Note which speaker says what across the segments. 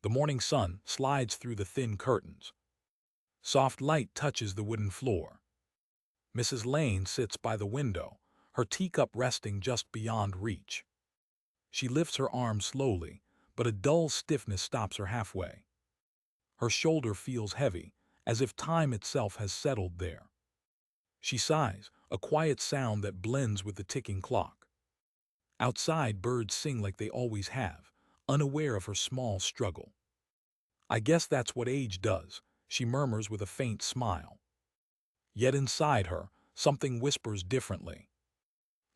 Speaker 1: The morning sun slides through the thin curtains. Soft light touches the wooden floor. Mrs. Lane sits by the window, her teacup resting just beyond reach. She lifts her arm slowly, but a dull stiffness stops her halfway. Her shoulder feels heavy, as if time itself has settled there. She sighs, a quiet sound that blends with the ticking clock. Outside, birds sing like they always have, unaware of her small struggle. "I guess that's what age does," she murmurs with a faint smile. Yet inside her, something whispers differently.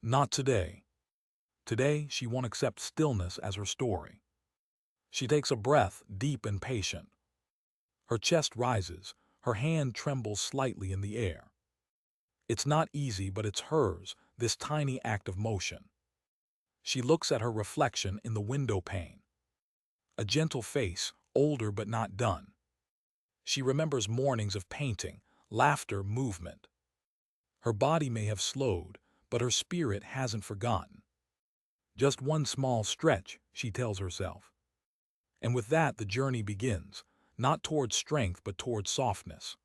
Speaker 1: Not today. Today, she won't accept stillness as her story. She takes a breath, deep and patient. Her chest rises, her hand trembles slightly in the air. It's not easy, but it's hers, this tiny act of motion. She looks at her reflection in the window pane. A gentle face, older but not done. She remembers mornings of painting, laughter, movement. Her body may have slowed, but her spirit hasn't forgotten. Just one small stretch, she tells herself. And with that, the journey begins, not towards strength but towards softness.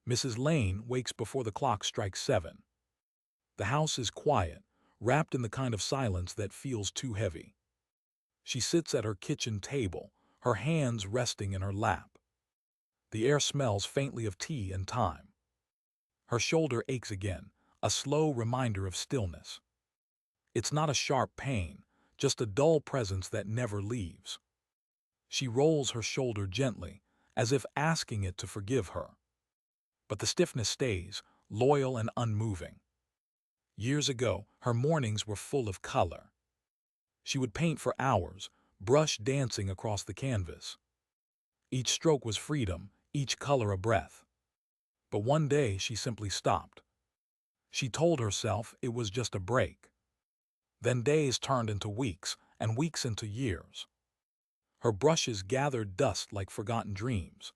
Speaker 1: Mrs. Lane wakes before the clock strikes 7. The house is quiet, wrapped in the kind of silence that feels too heavy. She sits at her kitchen table, her hands resting in her lap. The air smells faintly of tea and thyme. Her shoulder aches again, a slow reminder of stillness. It's not a sharp pain, just a dull presence that never leaves. She rolls her shoulder gently, as if asking it to forgive her. But the stiffness stays, loyal and unmoving. Years ago, her mornings were full of color. She would paint for hours, brush dancing across the canvas. Each stroke was freedom, each color a breath. But one day she simply stopped. She told herself it was just a break. Then days turned into weeks, and weeks into years. Her brushes gathered dust like forgotten dreams.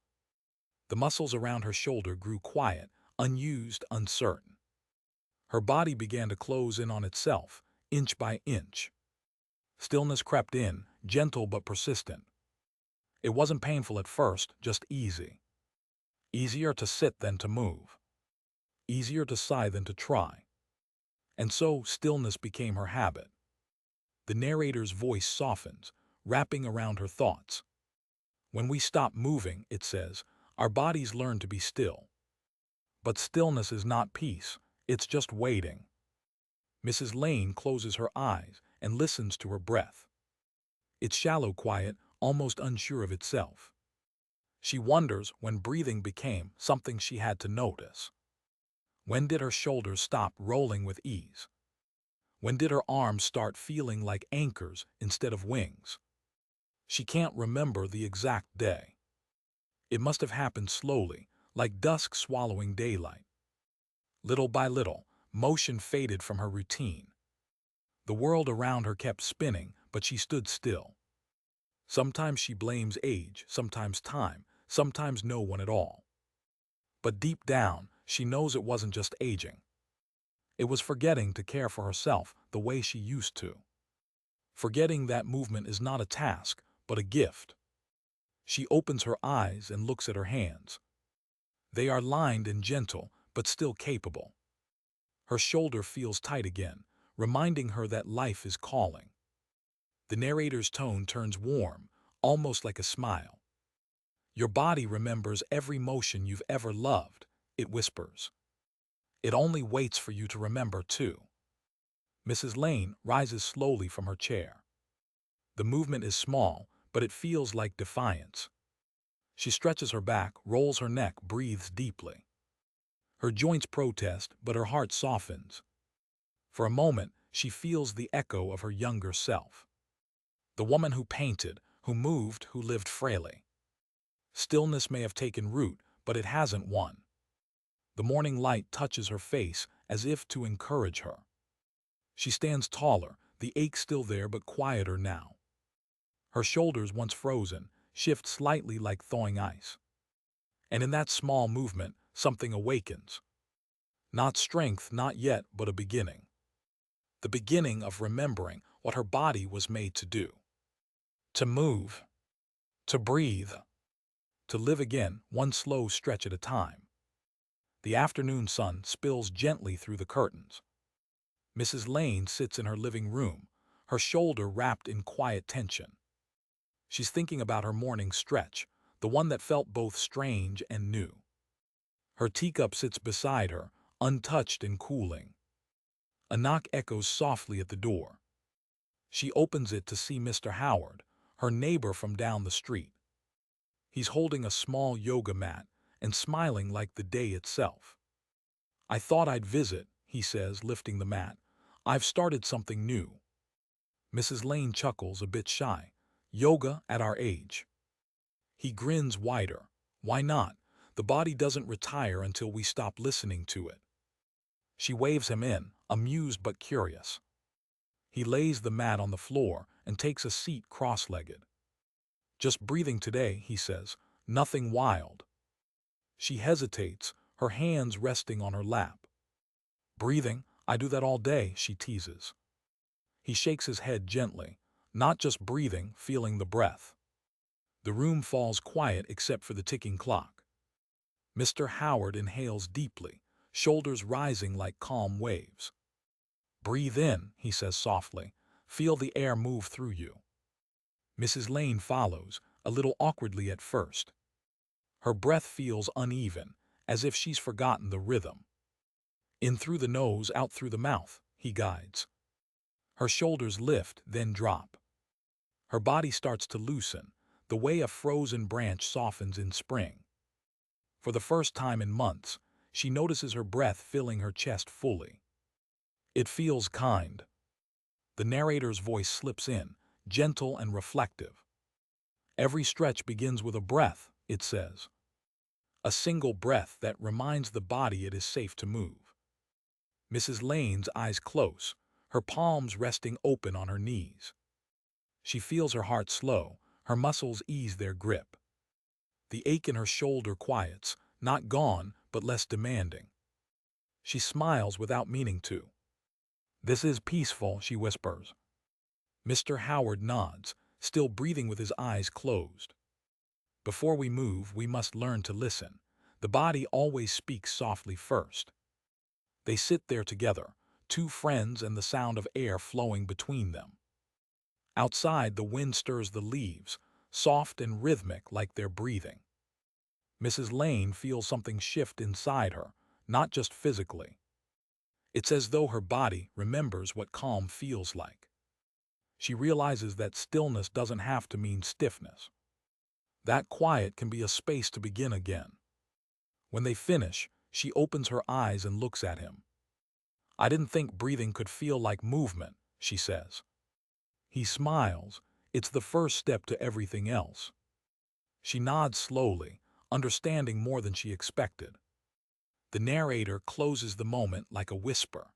Speaker 1: The muscles around her shoulder grew quiet, unused, uncertain. Her body began to close in on itself, inch by inch. Stillness crept in, gentle but persistent. It wasn't painful at first, just easy. Easier to sit than to move. Easier to sigh than to try. And so stillness became her habit. The narrator's voice softens, wrapping around her thoughts. When we stop moving, it says, our bodies learn to be still. But stillness is not peace, it's just waiting. Mrs. Lane closes her eyes and listens to her breath. It's shallow quiet, almost unsure of itself. She wonders when breathing became something she had to notice. When did her shoulders stop rolling with ease? When did her arms start feeling like anchors instead of wings? She can't remember the exact day. It must have happened slowly, like dusk swallowing daylight. Little by little, motion faded from her routine. The world around her kept spinning, but she stood still. Sometimes she blames age, sometimes time, sometimes no one at all. But deep down, she knows it wasn't just aging. It was forgetting to care for herself the way she used to. Forgetting that movement is not a task, but a gift. She opens her eyes and looks at her hands. They are lined and gentle, but still capable. Her shoulder feels tight again, reminding her that life is calling. The narrator's tone turns warm, almost like a smile. Your body remembers every motion you've ever loved, it whispers. It only waits for you to remember too. Mrs. Lane rises slowly from her chair. The movement is small, but it feels like defiance. She stretches her back, rolls her neck, breathes deeply. Her joints protest, but her heart softens. For a moment, she feels the echo of her younger self. The woman who painted, who moved, who lived frailly. Stillness may have taken root, but it hasn't won. The morning light touches her face as if to encourage her. She stands taller, the ache still there but quieter now. Her shoulders, once frozen, shift slightly like thawing ice. And in that small movement, something awakens. Not strength, not yet, but a beginning. The beginning of remembering what her body was made to do. To move. To breathe. To live again, one slow stretch at a time. The afternoon sun spills gently through the curtains. Mrs. Lane sits in her living room, her shoulder wrapped in quiet tension. She's thinking about her morning stretch, the one that felt both strange and new. Her teacup sits beside her, untouched and cooling. A knock echoes softly at the door. She opens it to see Mr. Howard, her neighbor from down the street. He's holding a small yoga mat and smiling like the day itself. "I thought I'd visit," he says, lifting the mat. "I've started something new." Mrs. Lane chuckles, a bit shy. "Yoga at our age?" He grins wider. "Why not? The body doesn't retire until we stop listening to it." She waves him in, amused but curious. He lays the mat on the floor and takes a seat cross-legged. "Just breathing today," he says. "Nothing wild." She hesitates, her hands resting on her lap. "Breathing? I do that all day," she teases. He shakes his head gently. "Not just breathing, feeling the breath." The room falls quiet except for the ticking clock. Mr. Howard inhales deeply, shoulders rising like calm waves. "Breathe in," he says softly. "Feel the air move through you." Mrs. Lane follows, a little awkwardly at first. Her breath feels uneven, as if she's forgotten the rhythm. "In through the nose, out through the mouth," he guides. Her shoulders lift, then drop. Her body starts to loosen, the way a frozen branch softens in spring. For the first time in months, she notices her breath filling her chest fully. It feels kind. The narrator's voice slips in, gentle and reflective. "Every stretch begins with a breath," it says. A single breath that reminds the body it is safe to move. Mrs. Lane's eyes close, her palms resting open on her knees. She feels her heart slow, her muscles ease their grip. The ache in her shoulder quiets, not gone, but less demanding. She smiles without meaning to. "This is peaceful," she whispers. Mr. Howard nods, still breathing with his eyes closed. "Before we move, we must learn to listen. The body always speaks softly first." They sit there together, two friends and the sound of air flowing between them. Outside, the wind stirs the leaves, soft and rhythmic like they're breathing. Mrs. Lane feels something shift inside her, not just physically. It's as though her body remembers what calm feels like. She realizes that stillness doesn't have to mean stiffness. That quiet can be a space to begin again. When they finish, she opens her eyes and looks at him. "I didn't think breathing could feel like movement," she says. He smiles. "It's the first step to everything else." She nods slowly, understanding more than she expected. The narrator closes the moment like a whisper.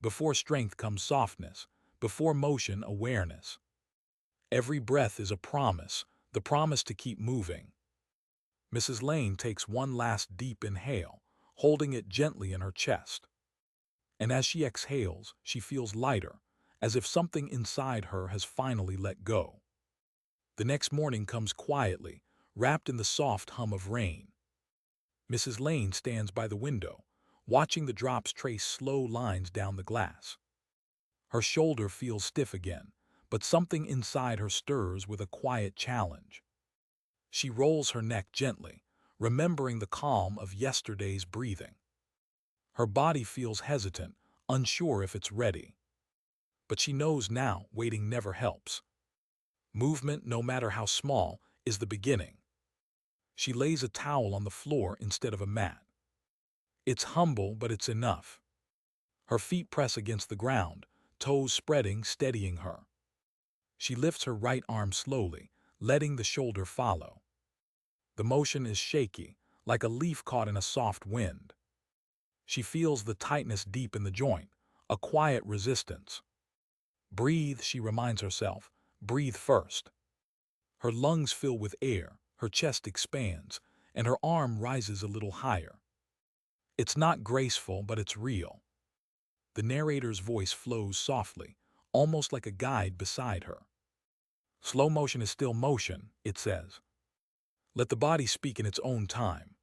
Speaker 1: Before strength comes softness, before motion, awareness. Every breath is a promise, the promise to keep moving. Mrs. Lane takes one last deep inhale, holding it gently in her chest. And as she exhales, she feels lighter, as if something inside her has finally let go. The next morning comes quietly, wrapped in the soft hum of rain. Mrs. Lane stands by the window, watching the drops trace slow lines down the glass. Her shoulder feels stiff again, but something inside her stirs with a quiet challenge. She rolls her neck gently, remembering the calm of yesterday's breathing. Her body feels hesitant, unsure if it's ready. But she knows now waiting never helps. Movement, no matter how small, is the beginning. She lays a towel on the floor instead of a mat. It's humble, but it's enough. Her feet press against the ground, toes spreading, steadying her. She lifts her right arm slowly, letting the shoulder follow. The motion is shaky, like a leaf caught in a soft wind. She feels the tightness deep in the joint, a quiet resistance. "Breathe," she reminds herself. "Breathe first." Her lungs fill with air, her chest expands, and her arm rises a little higher. It's not graceful, but it's real. The narrator's voice flows softly, almost like a guide beside her. Slow motion is still motion, it says. Let the body speak in its own time.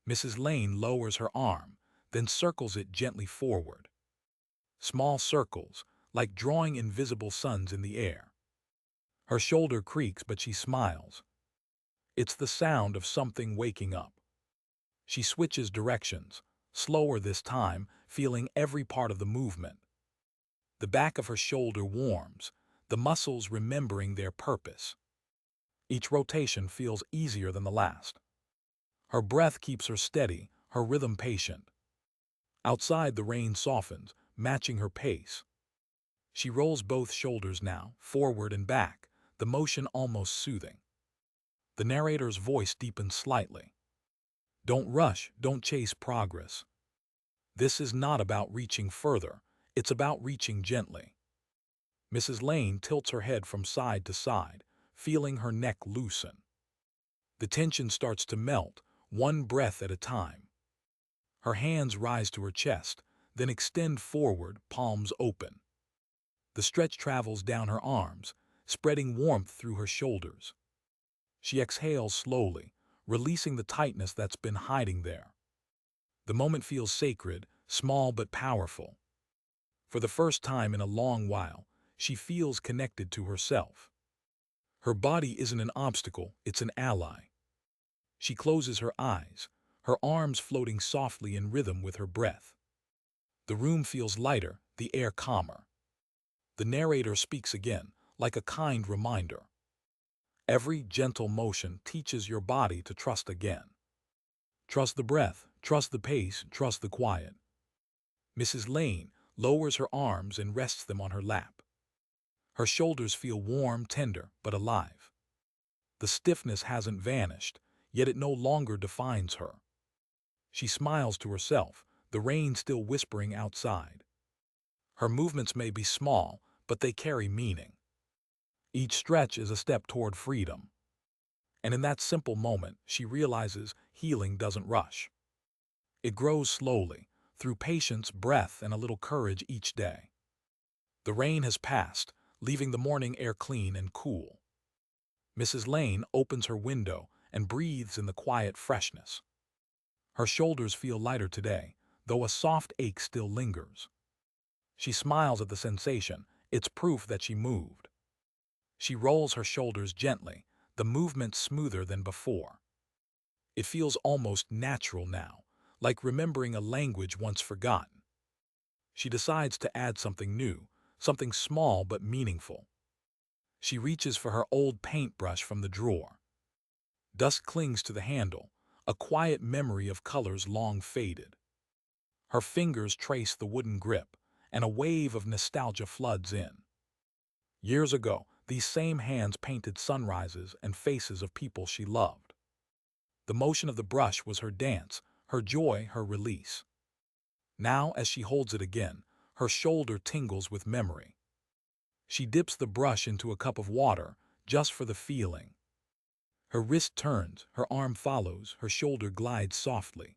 Speaker 1: Mrs. Lane lowers her arm, then circles it gently forward. Small circles, like drawing invisible suns in the air. Her shoulder creaks, but she smiles. It's the sound of something waking up. She switches directions, slower this time, feeling every part of the movement. The back of her shoulder warms, the muscles remembering their purpose. Each rotation feels easier than the last. Her breath keeps her steady, her rhythm patient. Outside, the rain softens, matching her pace. She rolls both shoulders now, forward and back, the motion almost soothing. The narrator's voice deepens slightly. Don't rush, don't chase progress. This is not about reaching further, it's about reaching gently. Mrs. Lane tilts her head from side to side, feeling her neck loosen. The tension starts to melt, one breath at a time. Her hands rise to her chest, then extend forward, palms open. The stretch travels down her arms, spreading warmth through her shoulders. She exhales slowly, releasing the tightness that's been hiding there. The moment feels sacred, small but powerful. For the first time in a long while, she feels connected to herself. Her body isn't an obstacle, it's an ally. She closes her eyes, her arms floating softly in rhythm with her breath. The room feels lighter, the air calmer. The narrator speaks again, like a kind reminder. Every gentle motion teaches your body to trust again. Trust the breath, trust the pace, trust the quiet. Mrs. Lane lowers her arms and rests them on her lap. Her shoulders feel warm, tender, but alive. The stiffness hasn't vanished, yet it no longer defines her. She smiles to herself, the rain still whispering outside. Her movements may be small, but they carry meaning. Each stretch is a step toward freedom. And in that simple moment, she realizes healing doesn't rush. It grows slowly, through patience, breath, and a little courage each day. The rain has passed, leaving the morning air clean and cool. Mrs. Lane opens her window and breathes in the quiet freshness. Her shoulders feel lighter today, though a soft ache still lingers. She smiles at the sensation, it's proof that she moved. She rolls her shoulders gently, the movement smoother than before. It feels almost natural now, like remembering a language once forgotten. She decides to add something new, something small but meaningful. She reaches for her old paintbrush from the drawer. Dust clings to the handle, a quiet memory of colors long faded. Her fingers trace the wooden grip, and a wave of nostalgia floods in. Years ago, these same hands painted sunrises and faces of people she loved. The motion of the brush was her dance, her joy, her release. Now, as she holds it again, her shoulder tingles with memory. She dips the brush into a cup of water, just for the feeling. Her wrist turns, her arm follows, her shoulder glides softly.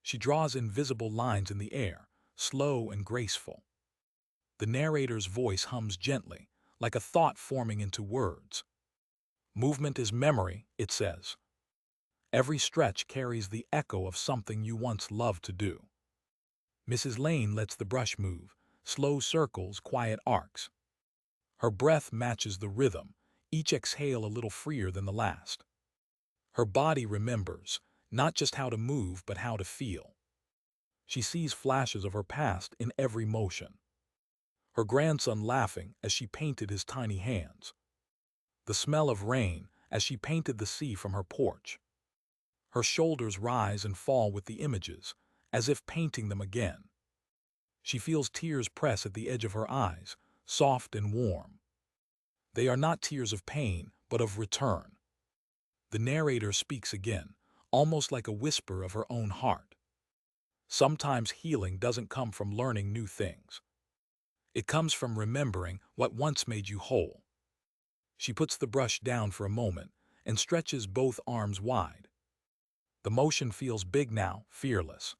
Speaker 1: She draws invisible lines in the air, slow and graceful. The narrator's voice hums gently, like a thought forming into words. Movement is memory, it says. Every stretch carries the echo of something you once loved to do. Mrs. Lane lets the brush move, slow circles, quiet arcs. Her breath matches the rhythm, each exhale a little freer than the last. Her body remembers, not just how to move, but how to feel. She sees flashes of her past in every motion. Her grandson laughing as she painted his tiny hands. The smell of rain as she painted the sea from her porch. Her shoulders rise and fall with the images, as if painting them again. She feels tears press at the edge of her eyes, soft and warm. They are not tears of pain, but of return. The narrator speaks again, almost like a whisper of her own heart. Sometimes healing doesn't come from learning new things. It comes from remembering what once made you whole. She puts the brush down for a moment and stretches both arms wide. The motion feels big now, fearless.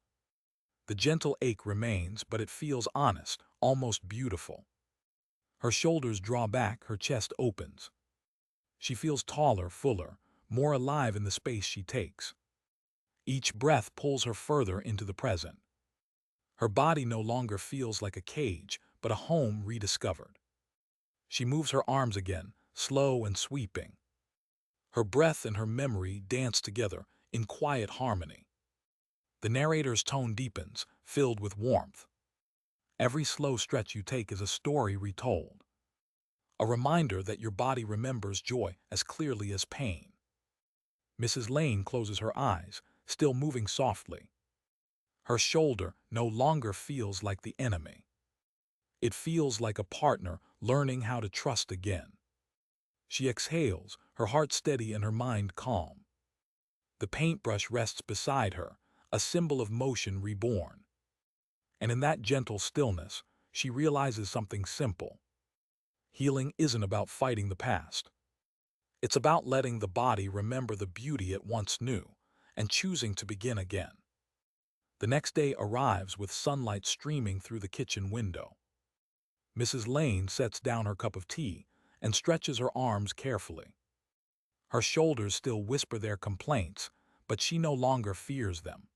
Speaker 1: The gentle ache remains, but it feels honest, almost beautiful. Her shoulders draw back, her chest opens. She feels taller, fuller, more alive in the space she takes. Each breath pulls her further into the present. Her body no longer feels like a cage, but a home rediscovered. She moves her arms again, slow and sweeping. Her breath and her memory dance together in quiet harmony. The narrator's tone deepens, filled with warmth. Every slow stretch you take is a story retold, a reminder that your body remembers joy as clearly as pain. Mrs. Lane closes her eyes, still moving softly. Her shoulder no longer feels like the enemy. It feels like a partner learning how to trust again. She exhales, her heart steady and her mind calm. The paintbrush rests beside her, a symbol of motion reborn. And in that gentle stillness, she realizes something simple. Healing isn't about fighting the past. It's about letting the body remember the beauty it once knew and choosing to begin again. The next day arrives with sunlight streaming through the kitchen window. Mrs. Lane sets down her cup of tea and stretches her arms carefully. Her shoulders still whisper their complaints, but she no longer fears them.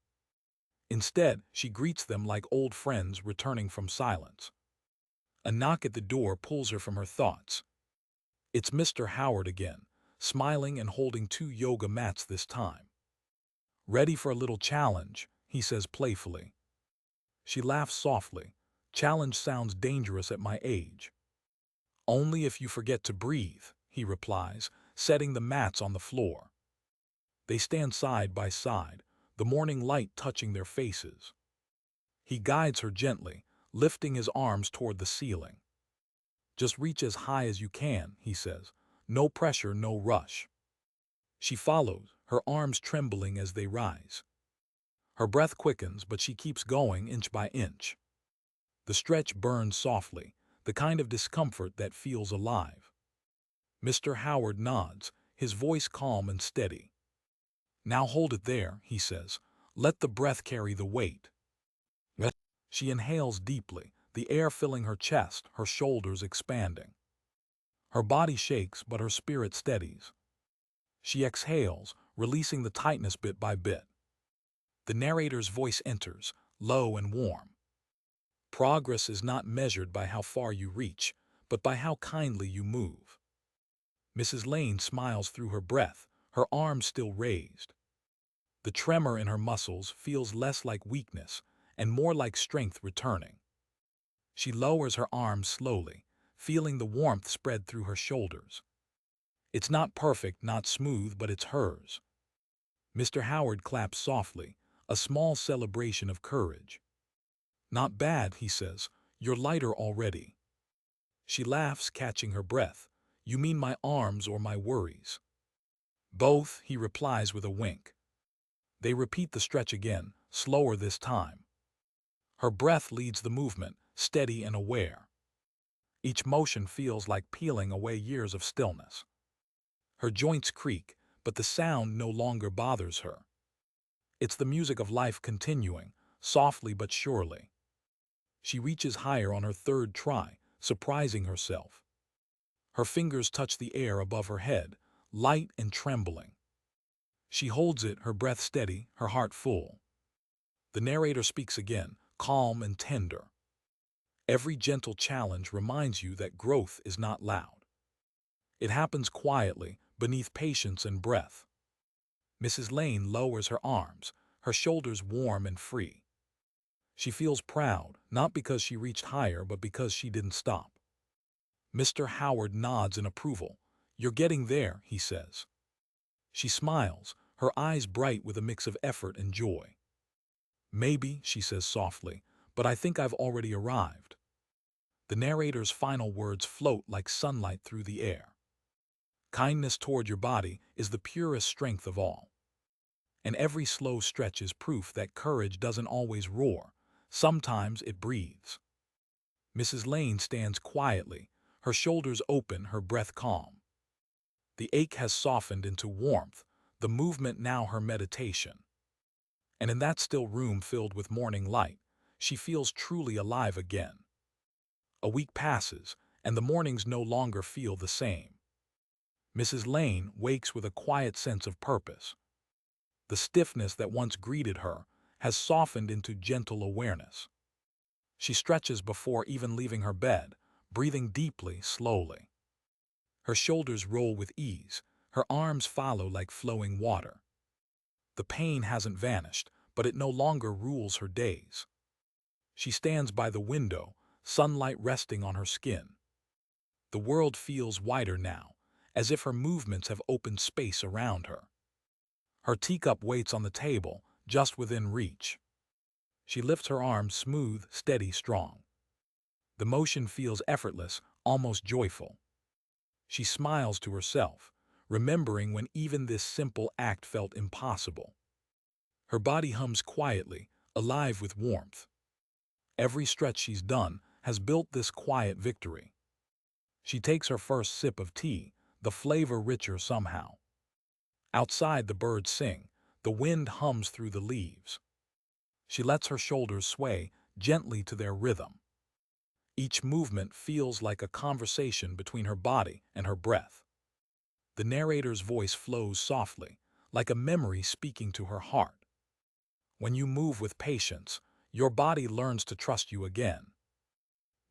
Speaker 1: Instead, she greets them like old friends returning from silence. A knock at the door pulls her from her thoughts. It's Mr. Howard again, smiling and holding 2 yoga mats this time. "Ready for a little challenge?" he says playfully. She laughs softly. "Challenge sounds dangerous at my age." "Only if you forget to breathe," he replies, setting the mats on the floor. They stand side by side, the morning light touching their faces. He guides her gently, lifting his arms toward the ceiling. "Just reach as high as you can," he says. "No pressure, no rush." She follows, her arms trembling as they rise. Her breath quickens, but she keeps going inch by inch. The stretch burns softly, the kind of discomfort that feels alive. Mr. Howard nods, his voice calm and steady. "Now hold it there," he says. "Let the breath carry the weight." She inhales deeply, the air filling her chest, her shoulders expanding. Her body shakes, but her spirit steadies. She exhales, releasing the tightness bit by bit. The narrator's voice enters, low and warm. "Progress is not measured by how far you reach, but by how kindly you move." Mrs. Lane smiles through her breath, her arms still raised. The tremor in her muscles feels less like weakness and more like strength returning. She lowers her arms slowly, feeling the warmth spread through her shoulders. It's not perfect, not smooth, but it's hers. Mr. Howard claps softly, a small celebration of courage. "Not bad," he says. "You're lighter already." She laughs, catching her breath. "You mean my arms or my worries?" "Both," he replies with a wink. They repeat the stretch again, slower this time. Her breath leads the movement, steady and aware. Each motion feels like peeling away years of stillness. Her joints creak, but the sound no longer bothers her. It's the music of life continuing, softly but surely. She reaches higher on her third try, surprising herself. Her fingers touch the air above her head, light and trembling. She holds it, her breath steady, her heart full. The narrator speaks again, calm and tender. "Every gentle challenge reminds you that growth is not loud. It happens quietly, beneath patience and breath." Mrs. Lane lowers her arms, her shoulders warm and free. She feels proud, not because she reached higher, but because she didn't stop. Mr. Howard nods in approval. "You're getting there," he says. She smiles, her eyes bright with a mix of effort and joy. "Maybe," she says softly, "but I think I've already arrived." The narrator's final words float like sunlight through the air. Kindness toward your body is the purest strength of all. And every slow stretch is proof that courage doesn't always roar. Sometimes it breathes. Mrs. Lane stands quietly, her shoulders open, her breath calm. The ache has softened into warmth, the movement now her meditation. And in that still room filled with morning light, she feels truly alive again. A week passes, and the mornings no longer feel the same. Mrs. Lane wakes with a quiet sense of purpose. The stiffness that once greeted her has softened into gentle awareness. She stretches before even leaving her bed, breathing deeply, slowly. Her shoulders roll with ease, her arms follow like flowing water. The pain hasn't vanished, but it no longer rules her days. She stands by the window, sunlight resting on her skin. The world feels wider now, as if her movements have opened space around her. Her teacup waits on the table, just within reach. She lifts her arms smooth, steady, strong. The motion feels effortless, almost joyful. She smiles to herself, remembering when even this simple act felt impossible. Her body hums quietly, alive with warmth. Every stretch she's done has built this quiet victory. She takes her first sip of tea, the flavor richer somehow. Outside the birds sing, the wind hums through the leaves. She lets her shoulders sway gently to their rhythm. Each movement feels like a conversation between her body and her breath. The narrator's voice flows softly, like a memory speaking to her heart. When you move with patience, your body learns to trust you again.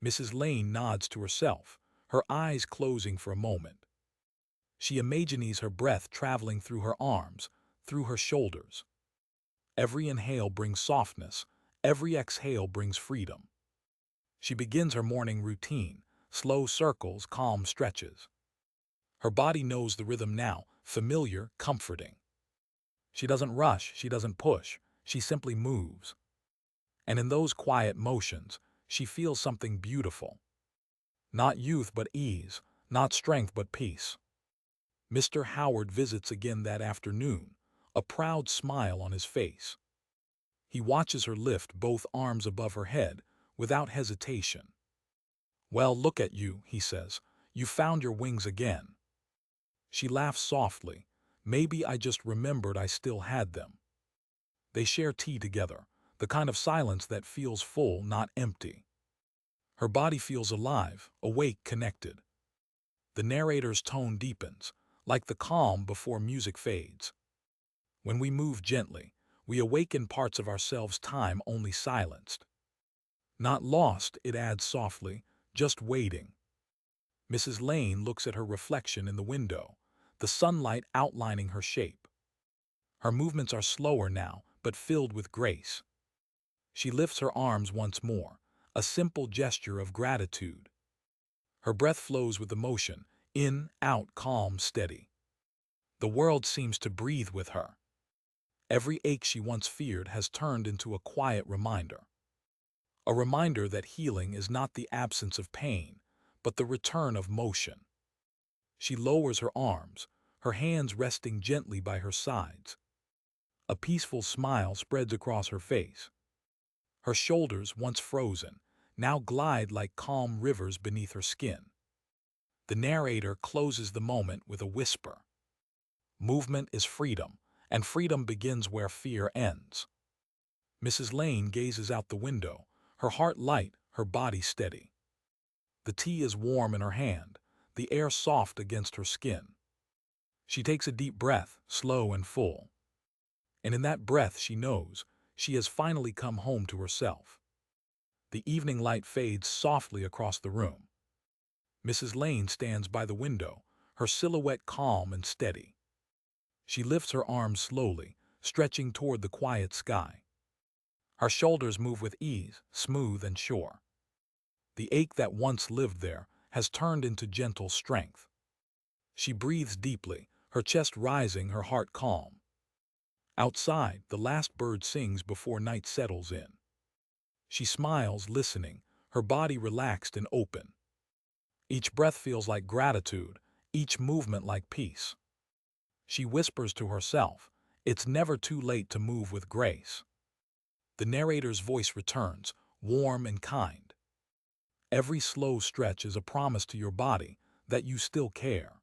Speaker 1: Mrs. Lane nods to herself, her eyes closing for a moment. She imagines her breath traveling through her arms, through her shoulders. Every inhale brings softness, every exhale brings freedom. She begins her morning routine, slow circles, calm stretches. Her body knows the rhythm now, familiar, comforting. She doesn't rush, she doesn't push, she simply moves. And in those quiet motions, she feels something beautiful. Not youth but ease, not strength but peace. Mr. Howard visits again that afternoon, a proud smile on his face. He watches her lift both arms above her head, without hesitation. "Well, look at you," he says. "You found your wings again." She laughs softly. "Maybe I just remembered I still had them." They share tea together, the kind of silence that feels full, not empty. Her body feels alive, awake, connected. The narrator's tone deepens, like the calm before music fades. When we move gently, we awaken parts of ourselves time only silenced. Not lost, it adds softly, just waiting. Mrs. Lane looks at her reflection in the window, the sunlight outlining her shape. Her movements are slower now, but filled with grace. She lifts her arms once more, a simple gesture of gratitude. Her breath flows with emotion, in, out, calm, steady. The world seems to breathe with her. Every ache she once feared has turned into a quiet reminder. A reminder that healing is not the absence of pain, but the return of motion. She lowers her arms, her hands resting gently by her sides. A peaceful smile spreads across her face. Her shoulders, once frozen, now glide like calm rivers beneath her skin. The narrator closes the moment with a whisper. Movement is freedom, and freedom begins where fear ends. Mrs. Lane gazes out the window, her heart light, her body steady. The tea is warm in her hand, the air soft against her skin. She takes a deep breath, slow and full. And in that breath she knows she has finally come home to herself. The evening light fades softly across the room. Mrs. Lane stands by the window, her silhouette calm and steady. She lifts her arms slowly, stretching toward the quiet sky. Her shoulders move with ease, smooth and sure. The ache that once lived there has turned into gentle strength. She breathes deeply, her chest rising, her heart calm. Outside, the last bird sings before night settles in. She smiles, listening, her body relaxed and open. Each breath feels like gratitude, each movement like peace. She whispers to herself, "It's never too late to move with grace." The narrator's voice returns, warm and kind. Every slow stretch is a promise to your body that you still care,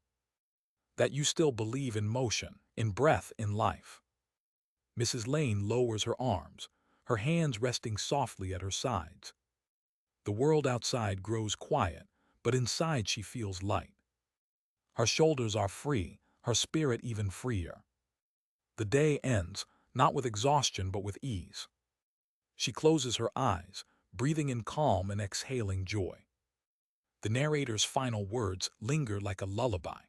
Speaker 1: that you still believe in motion, in breath, in life. Mrs. Lane lowers her arms, her hands resting softly at her sides. The world outside grows quiet, but inside she feels light. Her shoulders are free, her spirit even freer. The day ends, not with exhaustion but with ease. She closes her eyes, breathing in calm and exhaling joy. The narrator's final words linger like a lullaby.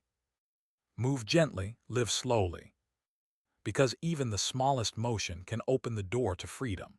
Speaker 1: Move gently, live slowly. Because even the smallest motion can open the door to freedom.